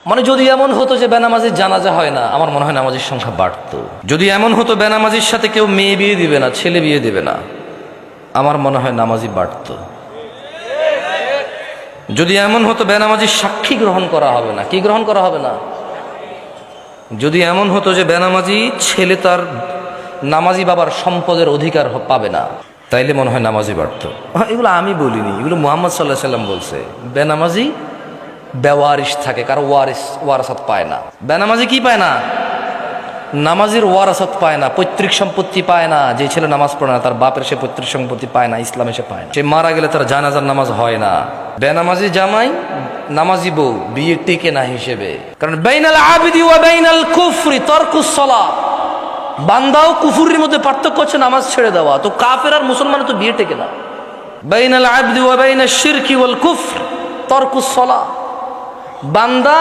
মানে যদি এমন হতো যে বেনামাজির জানাজা হয় না, আমার মনে হয় নামাজির সংখ্যা বাড়তো। যদি এমন হতো বেনামাজির সাথে কেউ মেয়ে বিয়ে দিবে না, ছেলে বিয়ে দিবে না, আমার মনে হয় নামাজি বাড়তো। যদি এমন হতো বেনামাজির সাক্ষী গ্রহণ করা হবে না, কি গ্রহণ করা হবে না, যদি এমন হতো যে বেনামাজি ছেলে তার নামাজি বাবার সম্পদের অধিকার পাবে না, তাইলে মনে হয় নামাজি বাড়তো। এগুলো আমি বলিনি, এগুলো মুহাম্মদ সাল্লাল্লাহু আলাইহি সাল্লাম বলছে। বেনামাজি বেওয়ারিশ থাকে, কারো ওয়ারাসাত পায় না। বেনামাজি কি পায় না? নামাজির ওয়ারাসাত পায় না, পৈতৃক সম্পত্তি পায় না। যে ছেলে নামাজ পড়ে না তার বাপের সে পৈতৃক সম্পত্তি পায় না, ইসলামে সে পায় না। সে মারা গেলে তার জানাজার নামাজ হয় না। বেনামাজি জামাই নামাজি বউ বিয়ে টিকে না হিসেবে, কারণ বাইনাল আবিদি ওয়া বাইনাল কুফরি তারকুস সালাহ, বান্দা ও কুফরির মধ্যে পার্থক্য হচ্ছে নামাজ ছেড়ে দেওয়া। তো কাফের আর মুসলমানের তো বিয়ে টেকে না। বাইনাল আবদি ওয়া বাইনাশ শিরকি ওয়াল কুফর তারকুস সালাহ, বান্দা